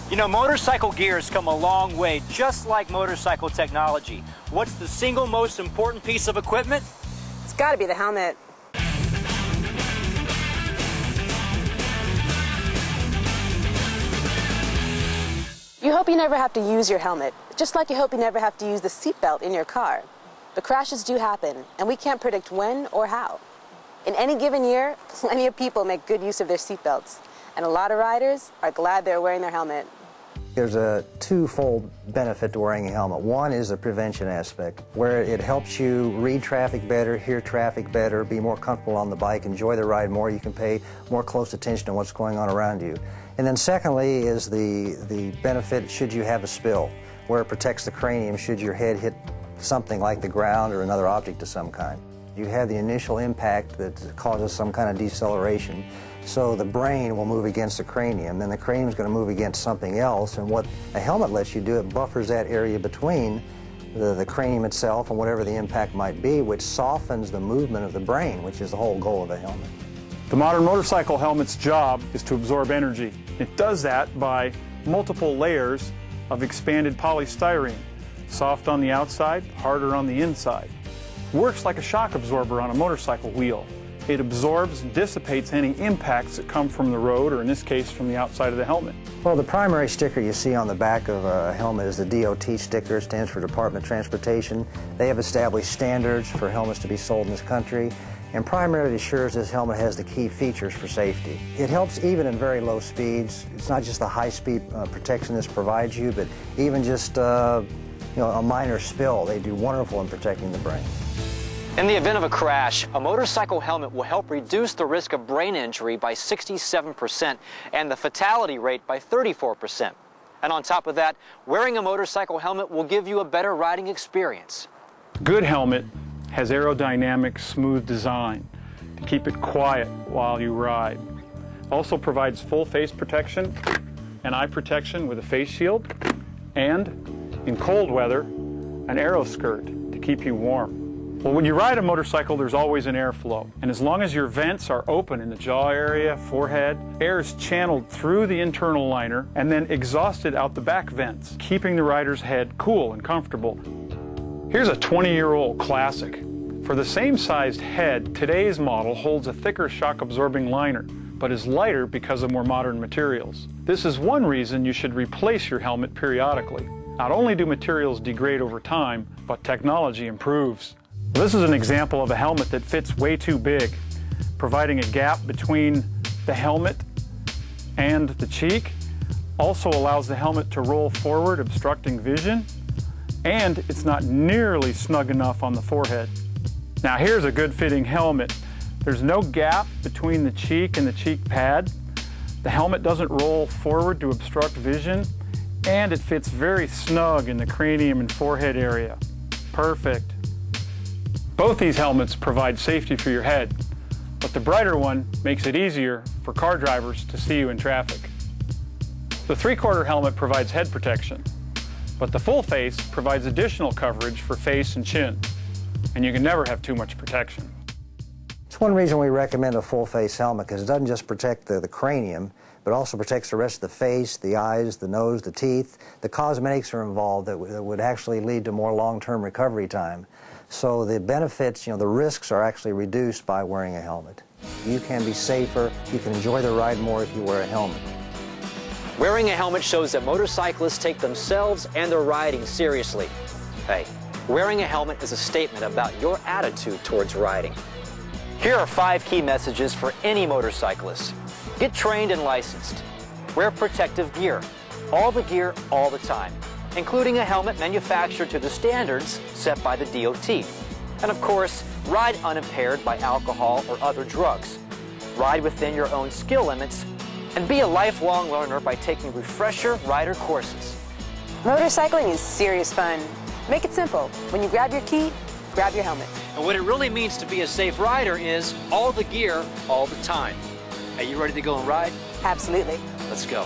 You know, motorcycle gear has come a long way, just like motorcycle technology. What's the single most important piece of equipment? It's got to be the helmet. You hope you never have to use your helmet, just like you hope you never have to use the seatbelt in your car. But crashes do happen, and we can't predict when or how. In any given year, plenty of people make good use of their seatbelts, and a lot of riders are glad they're wearing their helmet. There's a twofold benefit to wearing a helmet. One is the prevention aspect, where it helps you read traffic better, hear traffic better, be more comfortable on the bike, enjoy the ride more. You can pay more close attention to what's going on around you. And then secondly is the benefit should you have a spill, where it protects the cranium should your head hit something like the ground or another object of some kind. You have the initial impact that causes some kind of deceleration. So the brain will move against the cranium, then the cranium is going to move against something else, and what a helmet lets you do, it buffers that area between the cranium itself and whatever the impact might be, which softens the movement of the brain, which is the whole goal of a helmet. The modern motorcycle helmet's job is to absorb energy. It does that by multiple layers of expanded polystyrene, soft on the outside, harder on the inside. Works like a shock absorber on a motorcycle wheel. It absorbs and dissipates any impacts that come from the road, or in this case, from the outside of the helmet. Well, the primary sticker you see on the back of a helmet is the DOT sticker. It stands for Department of Transportation. They have established standards for helmets to be sold in this country, and primarily assures this helmet has the key features for safety. It helps even in very low speeds. It's not just the high-speed protection this provides you, but even just a minor spill. They do wonderful in protecting the brain. In the event of a crash, a motorcycle helmet will help reduce the risk of brain injury by 67% and the fatality rate by 34%. And on top of that, wearing a motorcycle helmet will give you a better riding experience. A good helmet has aerodynamic, smooth design to keep it quiet while you ride. Also provides full face protection and eye protection with a face shield, and in cold weather, an aero skirt to keep you warm. Well, when you ride a motorcycle, there's always an airflow. And as long as your vents are open in the jaw area, forehead, air is channeled through the internal liner and then exhausted out the back vents, keeping the rider's head cool and comfortable. Here's a 20-year-old classic. For the same sized head, today's model holds a thicker shock-absorbing liner, but is lighter because of more modern materials. This is one reason you should replace your helmet periodically. Not only do materials degrade over time, but technology improves. This is an example of a helmet that fits way too big, providing a gap between the helmet and the cheek. Also allows the helmet to roll forward, obstructing vision, and it's not nearly snug enough on the forehead. Now here's a good fitting helmet. There's no gap between the cheek and the cheek pad. The helmet doesn't roll forward to obstruct vision, and it fits very snug in the cranium and forehead area. Perfect. Both these helmets provide safety for your head, but the brighter one makes it easier for car drivers to see you in traffic. The 3/4 helmet provides head protection, but the full face provides additional coverage for face and chin, and you can never have too much protection. It's one reason we recommend a full face helmet, because it doesn't just protect the cranium, but also protects the rest of the face, the eyes, the nose, the teeth. The cosmetics are involved that would actually lead to more long-term recovery time. So the benefits, the risks are actually reduced by wearing a helmet. You can be safer, you can enjoy the ride more if you wear a helmet. Wearing a helmet shows that motorcyclists take themselves and their riding seriously. Hey, wearing a helmet is a statement about your attitude towards riding. Here are 5 key messages for any motorcyclist. Get trained and licensed. Wear protective gear. All the gear, all the time, including a helmet manufactured to the standards set by the DOT. And of course, ride unimpaired by alcohol or other drugs. Ride within your own skill limits, and be a lifelong learner by taking refresher rider courses. Motorcycling is serious fun. Make it simple. When you grab your key, grab your helmet. And what it really means to be a safe rider is all the gear, all the time. Are you ready to go and ride? Absolutely. Let's go.